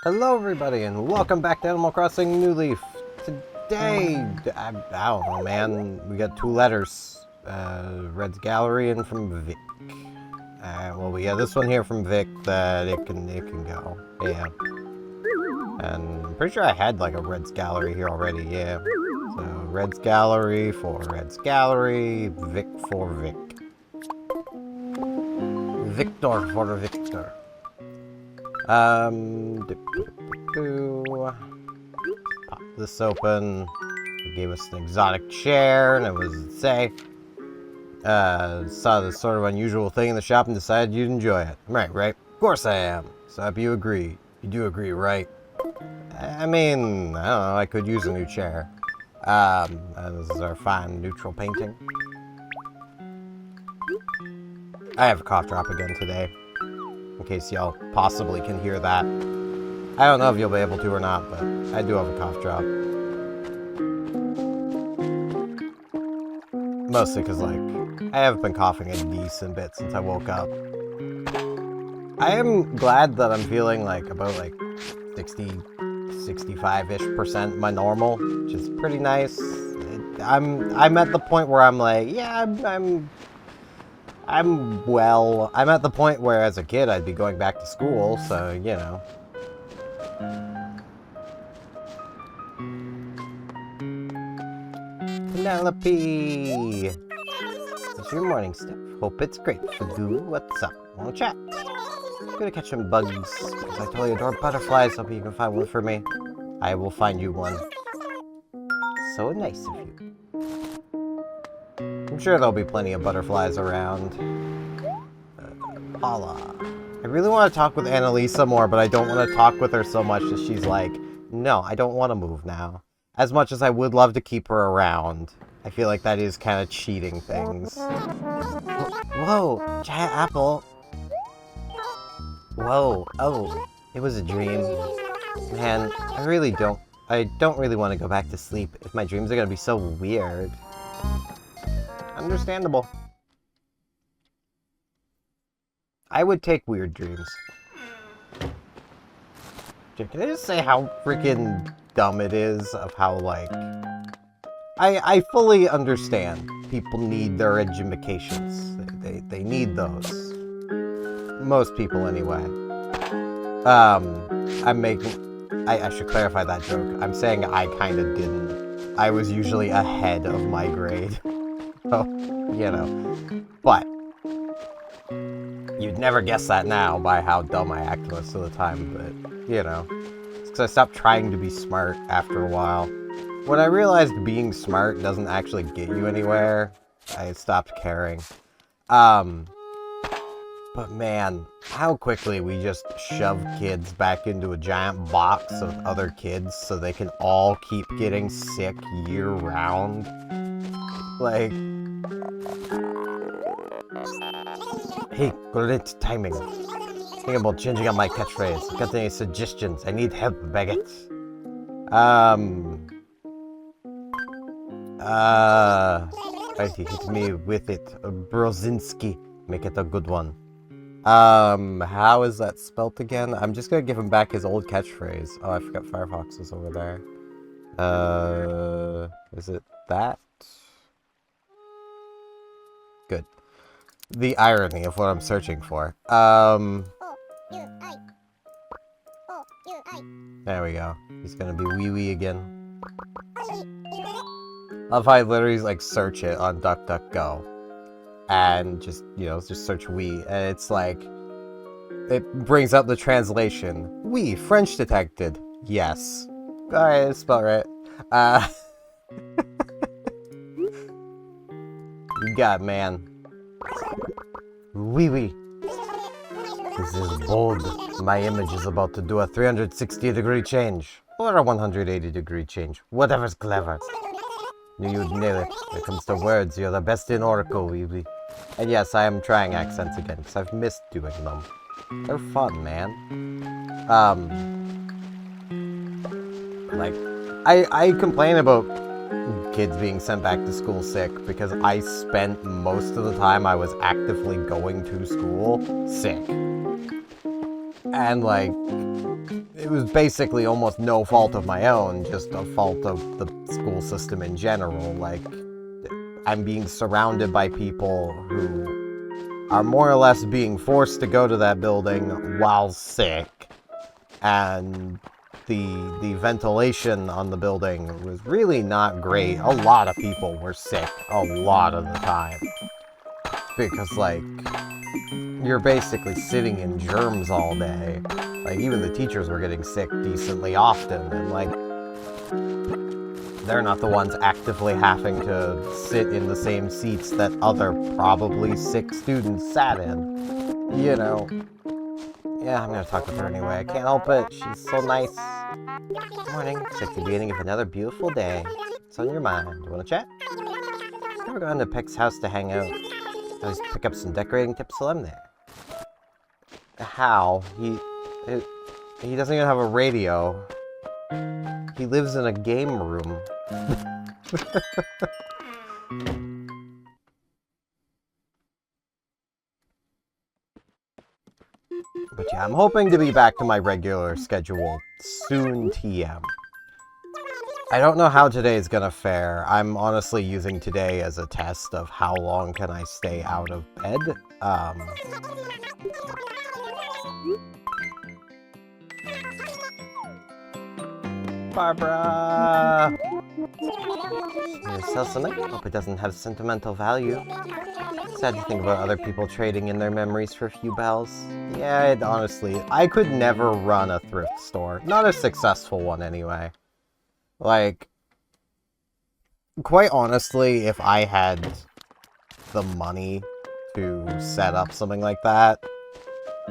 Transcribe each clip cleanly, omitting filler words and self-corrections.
Hello everybody and welcome back to Animal Crossing New Leaf. Today, I don't know man, we got two letters. Red's Gallery and from Vic. Well we got this one here from Vic that it can go. Yeah. And I'm pretty sure I had like a Red's Gallery here already, yeah. So Red's Gallery for Red's Gallery, Vic for Vic. Victor for Victor. Pop this open. It gave us an exotic chair, and it was say. Saw this sort of unusual thing in the shop and decided you'd enjoy it. Right? Of course I am. So hope you agree. You do agree, right? I mean, I don't know, I could use a new chair. This is our fine neutral painting. I have a cough drop again today. In case y'all possibly can hear that. I don't know if you'll be able to or not, but I do have a cough drop. Mostly because, like, I have been coughing a decent bit since I woke up. I am glad that I'm feeling, like, about, like, 65-ish% my normal, which is pretty nice. I'm at the point where I'm like, yeah, I'm at the point where as a kid I'd be going back to school, so, you know. Penelope! It's your morning stuff. Hope it's great. Fagoo, what's up? Wanna chat? Gonna catch some bugs, because I totally adore butterflies. Hope you can find one for me. I will find you one. So nice of you. I'm sure there'll be plenty of butterflies around. Paula. I really want to talk with Annalisa more, but I don't want to talk with her so much that she's like, no, I don't want to move now. As much as I would love to keep her around, I feel like that is kind of cheating things. Whoa, giant apple. Whoa, oh, it was a dream. Man, I don't really want to go back to sleep if my dreams are going to be so weird. Understandable. I would take weird dreams. Can I just say how freaking dumb it is of how, like... I fully understand people need their educations. They need those. Most people, anyway. I should clarify that joke. I'm saying I kind of didn't. I was usually ahead of my grade. So, you know. But you'd never guess that now by how dumb I act most of the time, but, you know. It's because I stopped trying to be smart after a while. When I realized being smart doesn't actually get you anywhere, I stopped caring. But man, how quickly we just shove kids back into a giant box of other kids so they can all keep getting sick year-round. Like... Hey, great timing. Thinking about changing up my catchphrase. Got any suggestions? I need help, Baguette. Hit me with it. Brozinski. Make it a good one. How is that spelt again? I'm just gonna give him back his old catchphrase. Oh, I forgot Firefox is over there. Is it that? Good. The irony of what I'm searching for. There we go. He's gonna be wee-wee again. Love how I literally, like, search it on DuckDuckGo. And just, you know, just search Wii, and it's like, it brings up the translation. Wii, French detected. Yes. Alright, it's spelled right. You got it, man. Wee. This is bold. My image is about to do a 360-degree change. Or a 180-degree change. Whatever's clever. Knew you'd nail it. When it comes to words, you're the best in Oracle, Weebly. And yes, I am trying accents again, because I've missed doing them. They're fun, man. Like, I complain about kids being sent back to school sick, because I spent most of the time I was actively going to school sick. And, like, was basically almost no fault of my own, just a fault of the school system in general. Like, I'm being surrounded by people who are more or less being forced to go to that building while sick, and the ventilation on the building was really not great. A lot of people were sick a lot of the time, because, like, you're basically sitting in germs all day. Like, even the teachers were getting sick decently often, and, like, they're not the ones actively having to sit in the same seats that other probably sick students sat in, you know. Yeah, I'm gonna talk with her anyway. I can't help it. She's so nice. Good morning. It's like the beginning of another beautiful day. What's on your mind? Wanna chat? I've never gone to Peck's house to hang out. I always pick up some decorating tips while I'm there. How? He doesn't even have a radio. He lives in a game room. But yeah, I'm hoping to be back to my regular schedule soon TM. I don't know how today is gonna fare. I'm honestly using today as a test of how long can I stay out of bed. Barbara! You sell something? Hope it doesn't have sentimental value. Sad to think about other people trading in their memories for a few bells. Yeah, honestly, I could never run a thrift store. Not a successful one, anyway. Like, quite honestly, if I had the money to set up something like that,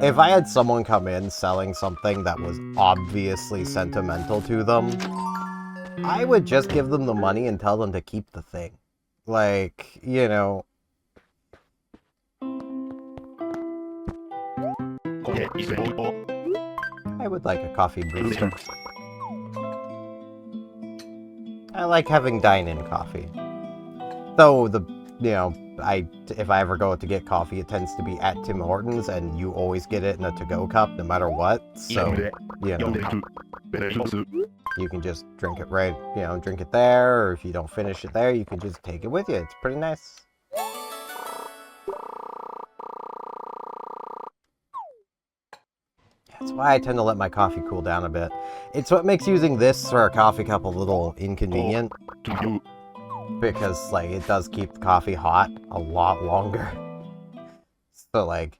if I had someone come in selling something that was obviously sentimental to them, I would just give them the money and tell them to keep the thing. Like, you know... I would like a coffee booster. I like having dine-in coffee. Though, if I ever go to get coffee, it tends to be at Tim Hortons, and you always get it in a to-go cup, no matter what. So, you know, you can just drink it drink it there, or if you don't finish it there, you can just take it with you. It's pretty nice. That's why I tend to let my coffee cool down a bit. It's what makes using this for a coffee cup a little inconvenient. Because, like, it does keep the coffee hot a lot longer. So, like,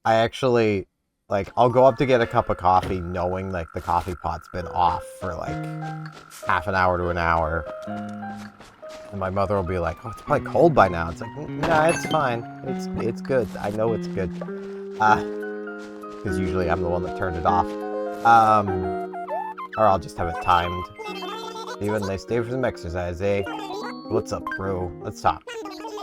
I actually, like, I'll go up to get a cup of coffee knowing, like, the coffee pot's been off for, like, half an hour to an hour. And my mother will be like, oh, it's probably cold by now. It's like, nah, it's fine. It's good. I know it's good. Because usually I'm the one that turned it off. Or I'll just have it timed. Even nice day for some exercise, eh? What's up, bro? Let's talk.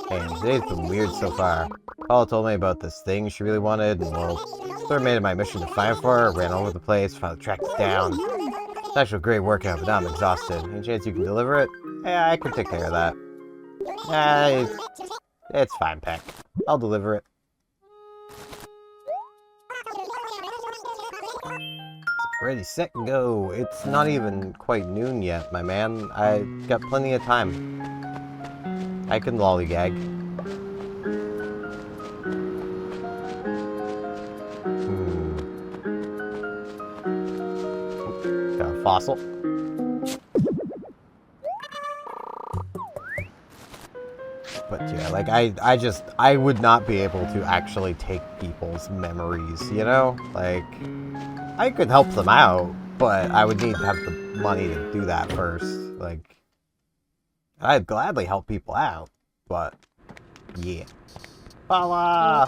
Man, today's been weird so far. Paula told me about this thing she really wanted, and well, sort of made it my mission to find for her. Ran all over the place, finally tracked it down. It's actually a great workout, but now I'm exhausted. Any chance you can deliver it? Yeah, I can take care of that. It's fine, Peck. I'll deliver it. Ready, set, go. It's not even quite noon yet, my man. I got plenty of time. I can lollygag. Got a fossil. But yeah, like, I would not be able to actually take people's memories, you know? Like, I could help them out, but I would need to have the money to do that first. Like, I'd gladly help people out, but yeah. Paula!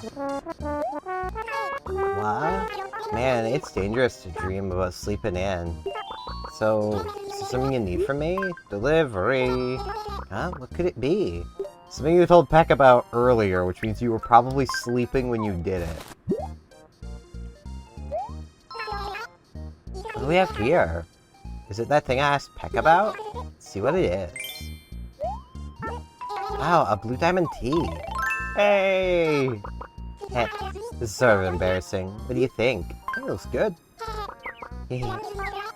What? Man, it's dangerous to dream about sleeping in. So, is there something you need from me? Delivery! Huh? What could it be? Something you told Peck about earlier, which means you were probably sleeping when you did it. What do we have here? Is it that thing I asked Peck about? Let's see what it is. Wow, a blue diamond tea. Hey! Heck, this is sort of embarrassing. What do you think? It looks good.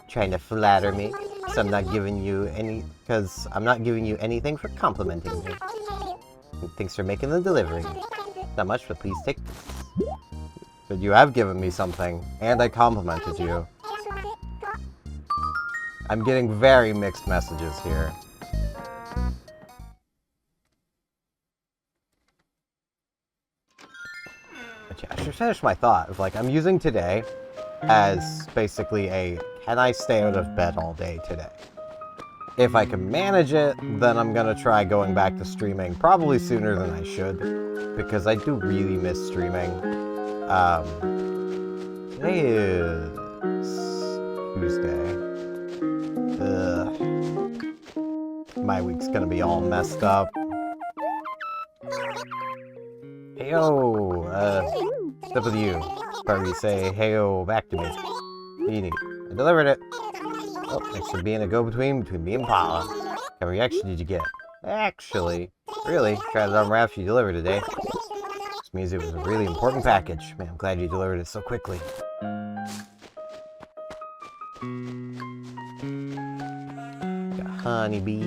Trying to flatter me, because I'm not giving you anything for complimenting me. Thanks for making the delivery. Not much, but please take this. But you have given me something, and I complimented you. I'm getting very mixed messages here. I should finish my thought of, like, I'm using today as basically a, can I stay out of bed all day today? If I can manage it, then I'm gonna try going back to streaming probably sooner than I should, because I do really miss streaming. Today is Tuesday. Ugh. My week's gonna be all messed up. Heyo, what's up with you? Probably say heyo back to me. What do you need? I delivered it. Oh, thanks for being a go-between between me and Paula. What kind of reaction did you get? Actually, really, tried to unwrap you delivered today. This means it was a really important package. Man, I'm glad you delivered it so quickly. Got a honeybee.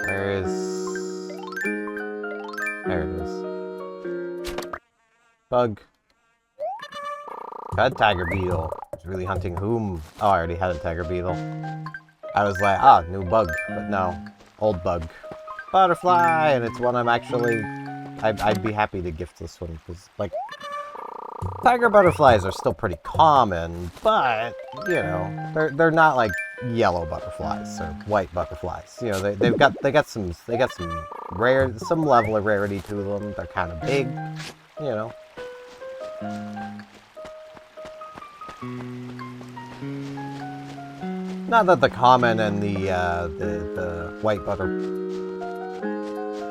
Where is... There it is. Bug. Got a tiger beetle. I was really hunting whom? Oh, I already had a tiger beetle. I was like, ah, new bug. But no, old bug. Butterfly, and it's one I'm actually... I'd be happy to gift this one, because, like, tiger butterflies are still pretty common, but, you know, they're not like yellow butterflies or white butterflies. You know, they got some level of rarity to them. They're kind of big, you know. Not that the common and the white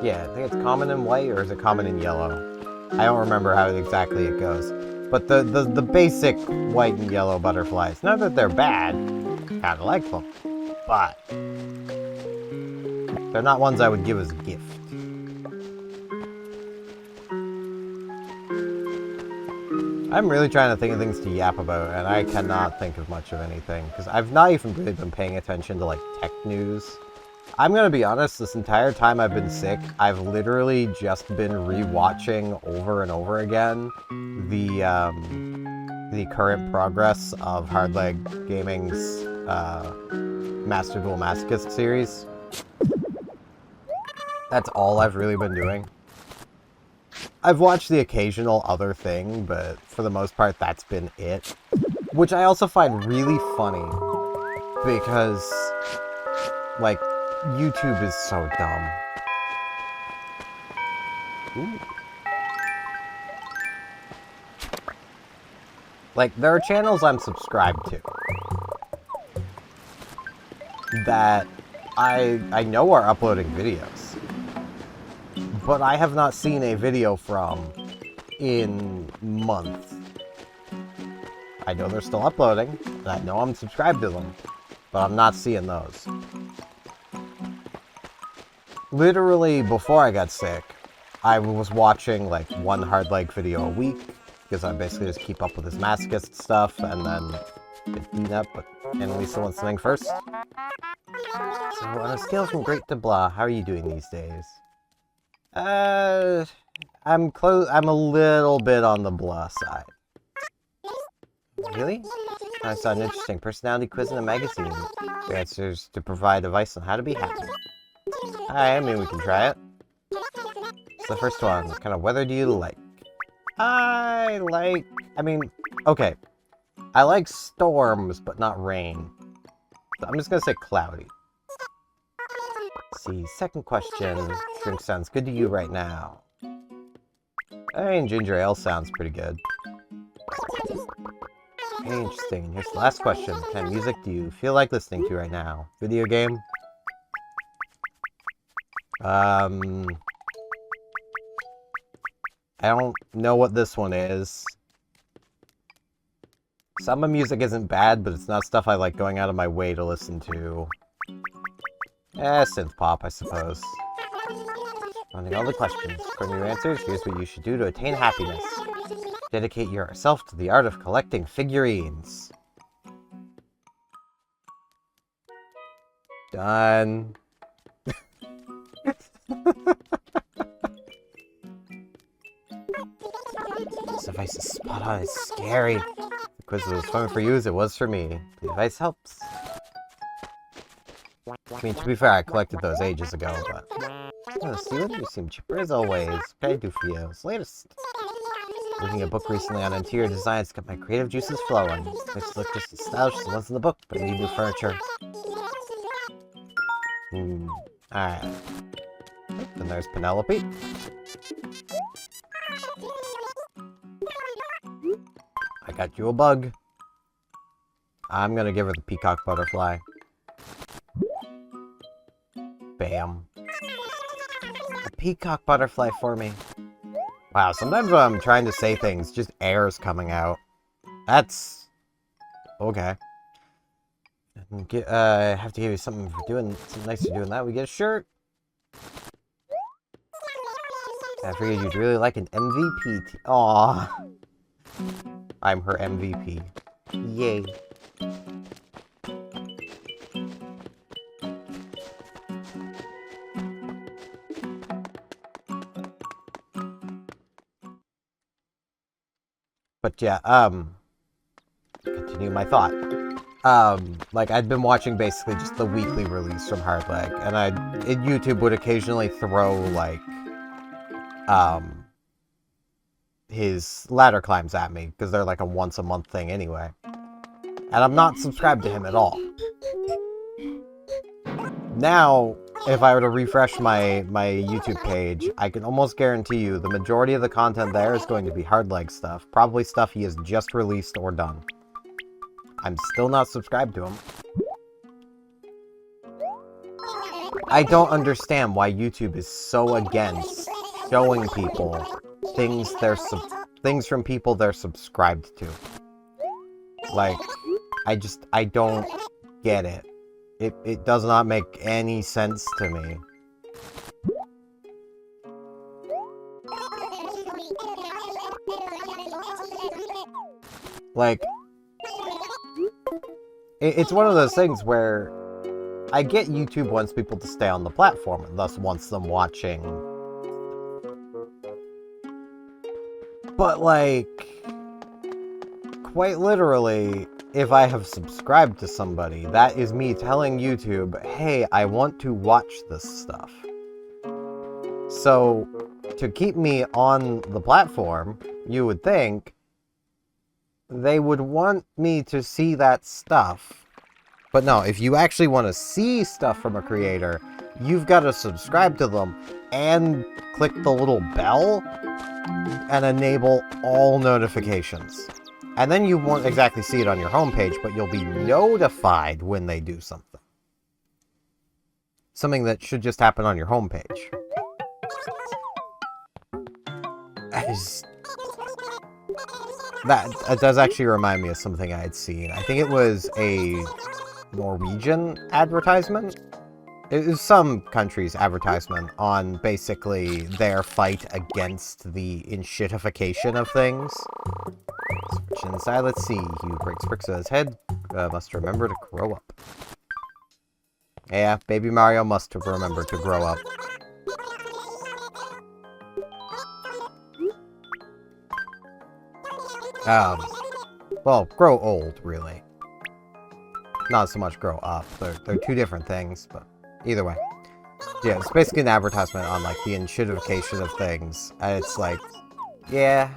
yeah, I think it's common in white, or is it common in yellow? I don't remember how exactly it goes. But the basic white and yellow butterflies, not that they're bad, kind of like them, but they're not ones I would give as a gift. I'm really trying to think of things to yap about, and I cannot think of much of anything, because I've not even really been paying attention to, like, tech news. I'm gonna be honest, this entire time I've been sick, I've literally just been re-watching over and over again the current progress of Hardleg Gaming's Master Duel Masochist series. That's all I've really been doing. I've watched the occasional other thing, but for the most part, that's been it. Which I also find really funny, because, like, YouTube is so dumb. Ooh. Like, there are channels I'm subscribed to that I know are uploading videos, but I have not seen a video from in months. I know they're still uploading, and I know I'm subscribed to them, but I'm not seeing those. Literally, before I got sick, I was watching, like, one Hardleg video a week, because I basically just keep up with his masochist stuff, and then get beat up, but Annalisa wants something first. So, on a scale from great to blah, how are you doing these days? I'm a little bit on the blah side. Really? I saw an interesting personality quiz in a magazine. The answers to provide advice on how to be happy. I mean, we can try it. So the first one, what kind of weather do you like? I like storms, but not rain. So I'm just gonna say cloudy. Let's see, second question. Drink sounds good to you right now. I mean, ginger ale sounds pretty good. Okay, interesting. Here's the last question. What kind of music do you feel like listening to right now? Video game? I don't know what this one is. Some of the music isn't bad, but it's not stuff I like going out of my way to listen to. Synth pop, I suppose. Finding all the questions. From your answers, here's what you should do to attain happiness. Dedicate yourself to the art of collecting figurines. Done. This device is spot on. It's scary. The quiz was as fun for you as it was for me. The device helps. I mean, to be fair, I collected those ages ago, but... Oh, Steven, you seem chipper as always. What can I do for you? What's latest? Reading a book recently on interior designs got my creative juices flowing. Makes it look just as stylish as the ones in the book, but I need new furniture. Alright. Then there's Penelope. I got you a bug. I'm gonna give her the peacock butterfly. Bam. A peacock butterfly for me. Wow, sometimes when I'm trying to say things, just air's coming out. That's... okay. I have to give you something for doing something nice for doing that. We get a shirt. I figured you'd really like an MVP. Aww. I'm her MVP. Yay. But yeah, continue my thought. Like, I'd been watching basically just the weekly release from Hardleg, and YouTube would occasionally throw, like, his ladder climbs at me, because they're like a once-a-month thing anyway. And I'm not subscribed to him at all. Now, if I were to refresh my YouTube page, I can almost guarantee you the majority of the content there is going to be Hardleg stuff. Probably stuff he has just released or done. I'm still not subscribed to him. I don't understand why YouTube is so against showing people things from people they're subscribed to. Like, I don't get it. It does not make any sense to me. Like, it's one of those things where I get YouTube wants people to stay on the platform and thus wants them watching. But, like, quite literally, if I have subscribed to somebody, that is me telling YouTube, hey, I want to watch this stuff. So, to keep me on the platform, you would think they would want me to see that stuff. But no, if you actually want to see stuff from a creator, you've got to subscribe to them and click the little bell and enable all notifications. And then you won't exactly see it on your homepage, but you'll be notified when they do something. Something that should just happen on your homepage. That does actually remind me of something I had seen. I think it was a Norwegian advertisement. It was some country's advertisement on basically their fight against the enshittification of things. Switch inside, let's see. He who breaks bricks with his head must remember to grow up. Yeah, baby Mario must remember to grow up. Well, grow old, really. Not so much grow up. They're two different things, but either way. Yeah, it's basically an advertisement on, like, the enshittification of things. And it's like, yeah.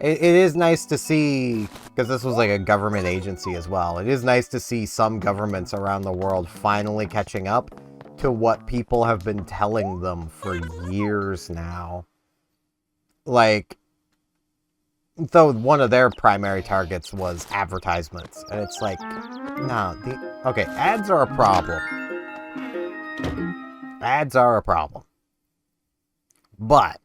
It is nice to see, because this was like a government agency as well, it is nice to see some governments around the world finally catching up to what people have been telling them for years now. Like, though one of their primary targets was advertisements, and it's like, no, okay, ads are a problem. Ads are a problem. But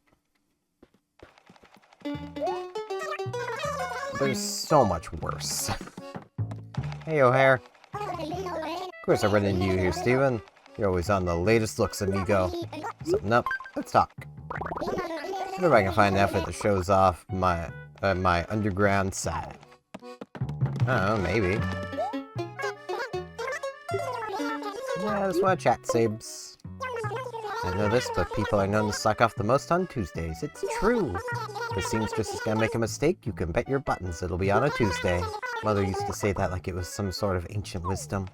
there's so much worse. Hey, O'Hare. Of course I run into you here, Steven. You're always on the latest looks, amigo. Something up? Let's talk. I wonder if I can find an outfit that shows off my underground side. I don't know, maybe. Yeah, that's what chat saves. I know this, but people are known to suck off the most on Tuesdays. It's true. The seamstress is gonna make a mistake, you can bet your buttons it'll be on a Tuesday. Mother used to say that like it was some sort of ancient wisdom.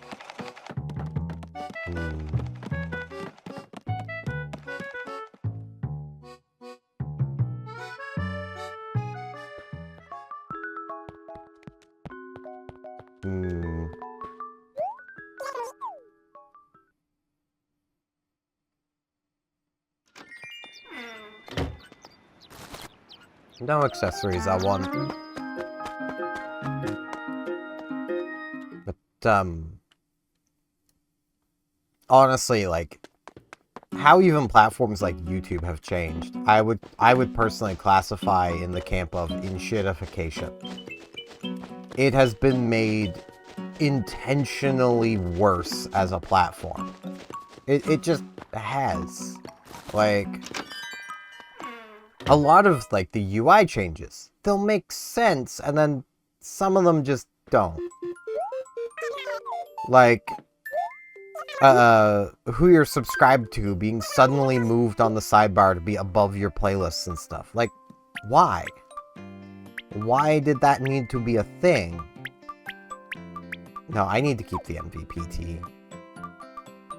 No accessories, I want. But, honestly, like, how even platforms like YouTube have changed, I would personally classify in the camp of in-shitification. It has been made intentionally worse as a platform. It just has. Like, a lot of, like, the UI changes, they'll make sense, and then some of them just don't. Like, who you're subscribed to being suddenly moved on the sidebar to be above your playlists and stuff. Like, why? Why did that need to be a thing? No, I need to keep the MVPT.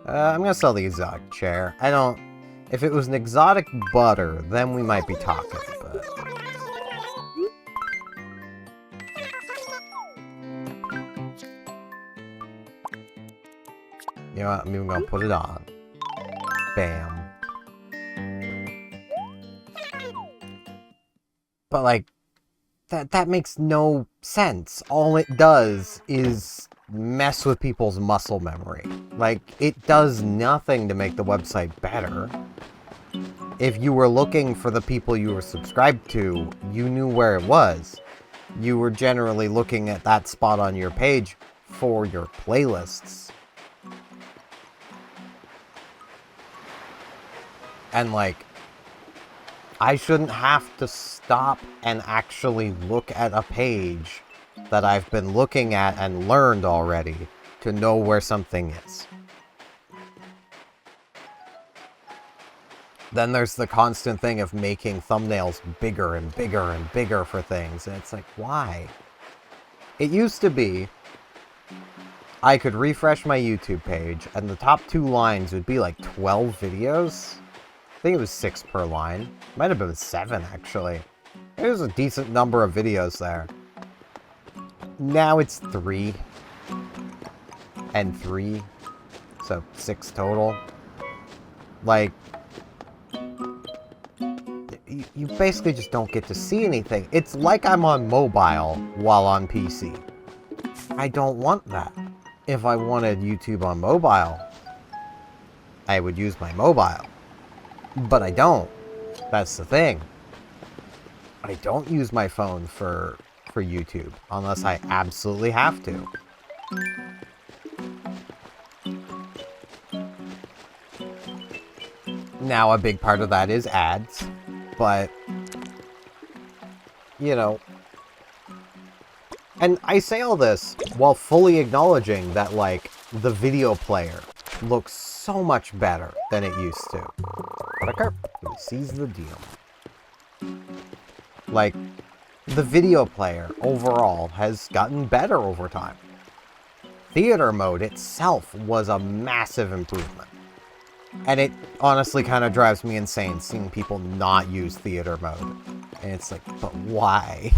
I'm gonna sell the exotic chair. I don't... If it was an exotic butter, then we might be talking, but... You know what? I'm even gonna put it on. Bam. But, like, that makes no sense. All it does is mess with people's muscle memory. Like, it does nothing to make the website better. If you were looking for the people you were subscribed to, you knew where it was. You were generally looking at that spot on your page for your playlists. And, like, I shouldn't have to stop and actually look at a page that I've been looking at and learned already to know where something is. Then there's the constant thing of making thumbnails bigger and bigger and bigger for things, and it's like, why? It used to be, I could refresh my YouTube page, and the top 2 lines would be like 12 videos. I think it was 6 per line. Might have been 7, actually. It was a decent number of videos there. Now it's 3. And 3. So 6 total. Like, you basically just don't get to see anything. It's like I'm on mobile while on PC. I don't want that. If I wanted YouTube on mobile, I would use my mobile. But I don't. That's the thing. I don't use my phone for YouTube unless I absolutely have to. Now, a big part of that is ads, but, you know, and I say all this while fully acknowledging that, like, the video player looks so much better than it used to. Quicker, he sees the deal. Like, the video player overall has gotten better over time. Theater mode itself was a massive improvement. And it honestly kind of drives me insane seeing people not use theater mode. And it's like, but why?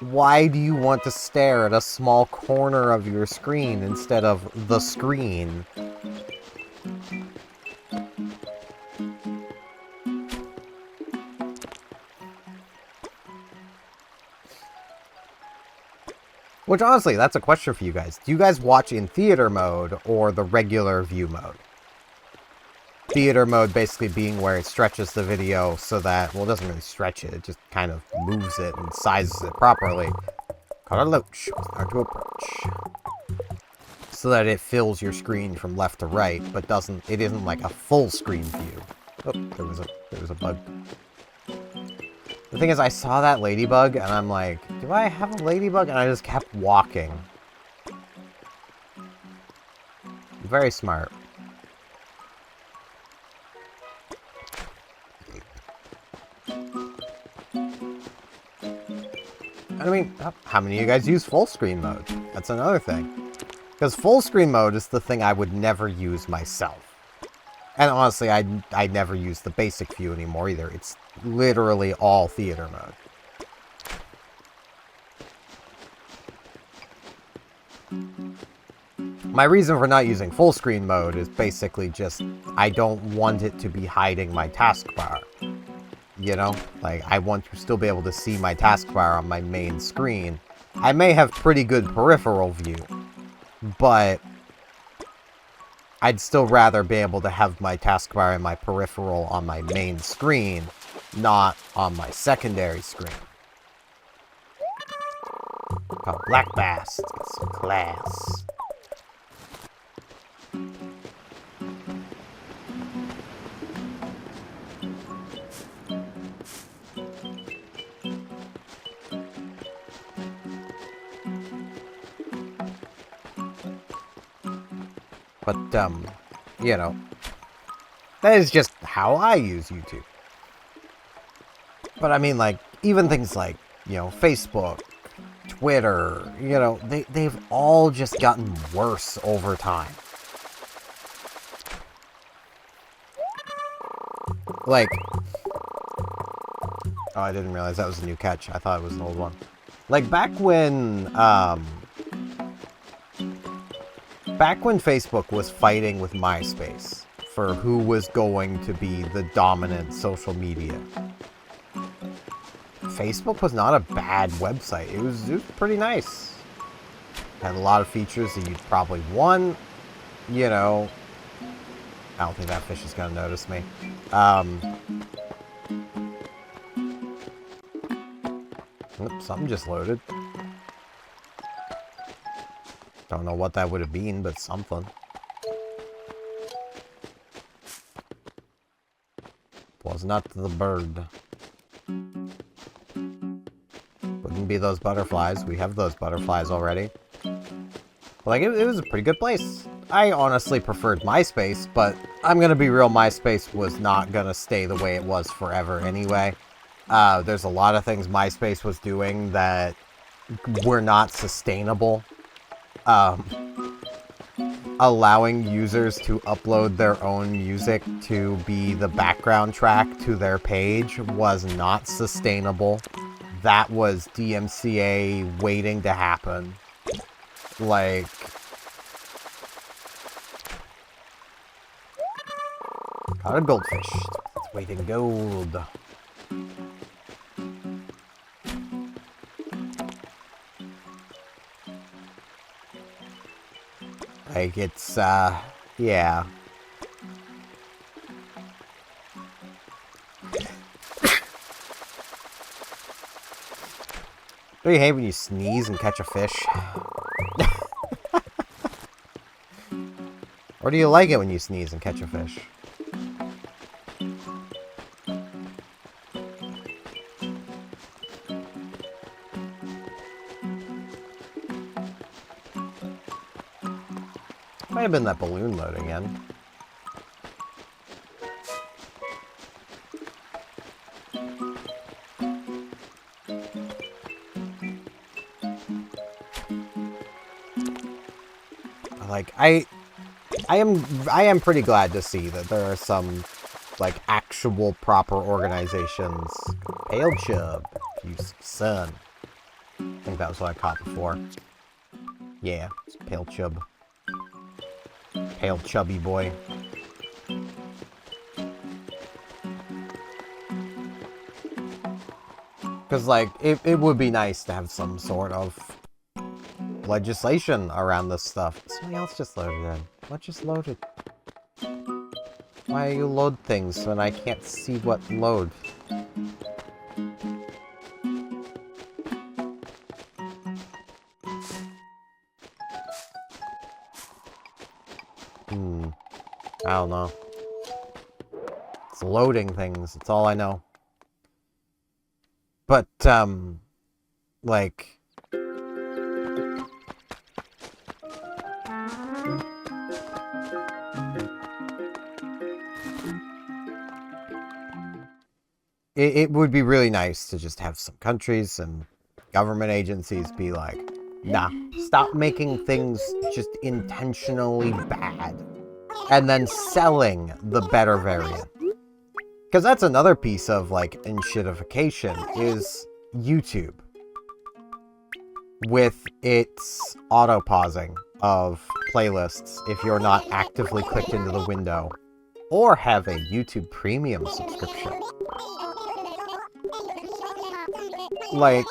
Why do you want to stare at a small corner of your screen instead of the screen? Which, honestly, that's a question for you guys. Do you guys watch in theater mode or the regular view mode? Theater mode basically being where it stretches the video so that, well, it doesn't really stretch it, it just kind of moves it and sizes it properly. Caught a loach, start to approach. So that it fills your screen from left to right, but it isn't like a full screen view. Oh, there was a bug. The thing is, I saw that ladybug, and I'm like, do I have a ladybug? And I just kept walking. Very smart. I mean, how many of you guys use full screen mode? That's another thing. Because full screen mode is the thing I would never use myself. And honestly, I never use the basic view anymore either. It's literally all theater mode. My reason for not using full screen mode is basically just I don't want it to be hiding my taskbar. You know? Like, I want to still be able to see my taskbar on my main screen. I may have pretty good peripheral view, but I'd still rather be able to have my taskbar and my peripheral on my main screen, not on my secondary screen. Called Black Bass. Let's get some class. But, you know, that is just how I use YouTube. But I mean, like, even things like, you know, Facebook, Twitter, you know, they've all just gotten worse over time. Like, oh, I didn't realize that was a new catch. I thought it was an old one. Like, back when Facebook was fighting with MySpace for who was going to be the dominant social media, Facebook was not a bad website. It was pretty nice. Had a lot of features that you'd probably want. You know, I don't think that fish is going to notice me. Oops, something just loaded. Don't know what that would have been, but something. Was not the bird. Wouldn't be those butterflies. We have those butterflies already. But, like, it was a pretty good place. I honestly preferred MySpace, but I'm gonna be real, MySpace was not gonna stay the way it was forever anyway. There's a lot of things MySpace was doing that were not sustainable. Allowing users to upload their own music to be the background track to their page was not sustainable. That was DMCA waiting to happen. Like, caught a goldfish. It's weight in gold. Like, it's, yeah. Do you hate when you sneeze and catch a fish? Or do you like it when you sneeze and catch a fish? Might have been that balloon load again. Like, I am pretty glad to see that there are some, like, actual proper organizations. Pale Chub, you son. I think that was what I caught before. Yeah, it's Pale Chub. Pale chubby boy. Because, like, it would be nice to have some sort of legislation around this stuff. Something else just loaded in. What just loaded? Why you load things when I can't see what load? I don't know. It's loading things, that's all I know. But, like... It would be really nice to just have some countries and government agencies be like, nah, stop making things just intentionally bad. And then selling the better variant. Because that's another piece of, like, enshittification, is YouTube. With its auto-pausing of playlists if you're not actively clicked into the window. Or have a YouTube Premium subscription. Like,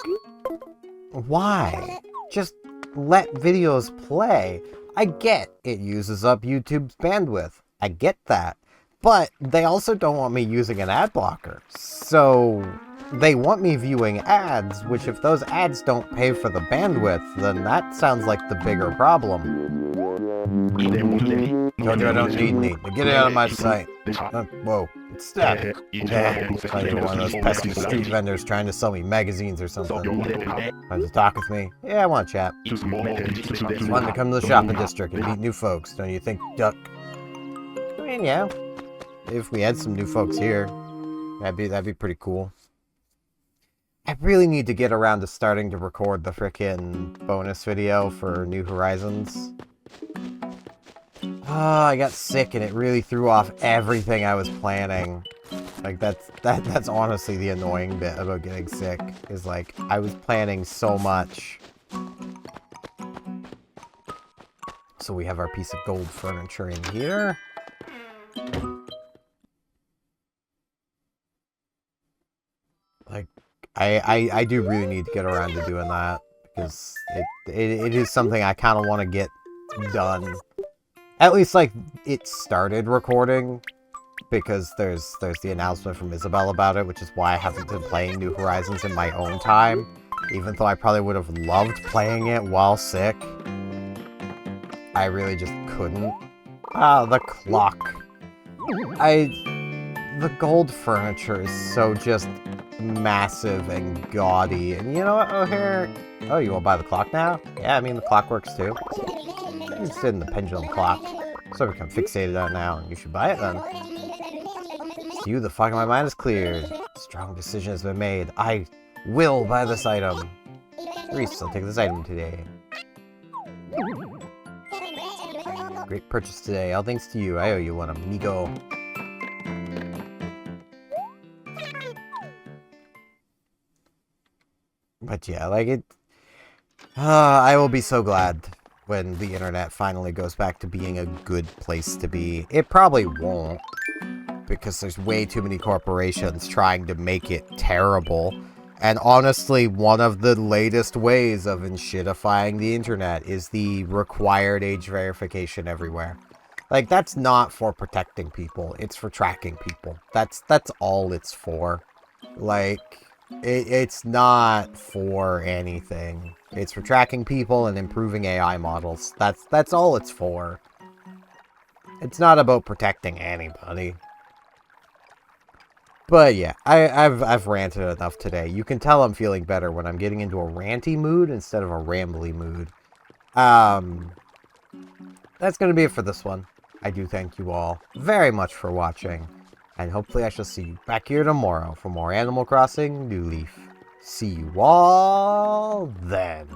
why? Just let videos play. I get it uses up YouTube's bandwidth. I get that. But they also don't want me using an ad blocker. So they want me viewing ads, which if those ads don't pay for the bandwidth, then that sounds like the bigger problem. Told you I don't need neat. Get it out of my sight. Whoa, it's static. It's like you're one of those pesky street vendors trying to sell me magazines or something. Want to talk with me? Yeah, I want to chat. Just wanted to come to the shopping district and meet new folks, don't you think, Duck? I mean, yeah. If we had some new folks here, that'd be pretty cool. I really need to get around to starting to record the frickin' bonus video for New Horizons. I got sick and it really threw off everything I was planning. Like, that's honestly the annoying bit about getting sick, is like, I was planning so much. So we have our piece of gold furniture in here. Like, I do really need to get around to doing that, because it is something I kind of want to get done. At least, like, it started recording, because there's the announcement from Isabel about it, which is why I haven't been playing New Horizons in my own time, even though I probably would have loved playing it while sick. I really just couldn't. Ah, the clock. The gold furniture is so just massive and gaudy. And you know what, O'Hare? Oh, you want to buy the clock now? Yeah, I mean, the clock works too. I'm interested in the pendulum clock. So become fixated on it now, and you should buy it then. To you, the fog in my mind is cleared. Strong decision has been made. I will buy this item. Reese, I'll take this item today. Great purchase today. All thanks to you. I owe you one, amigo. But yeah, like it... I will be so glad when the internet finally goes back to being a good place to be. It probably won't, because there's way too many corporations trying to make it terrible. And honestly, one of the latest ways of enshittifying the internet is the required age verification everywhere. Like, that's not for protecting people, it's for tracking people. That's all it's for. Like... It's not for anything. It's for tracking people and improving AI models. That's all it's for. It's not about protecting anybody. But yeah, I've ranted enough today. You can tell I'm feeling better when I'm getting into a ranty mood instead of a rambly mood. That's gonna be it for this one. I do thank you all very much for watching. And hopefully I shall see you back here tomorrow for more Animal Crossing New Leaf. See you all then.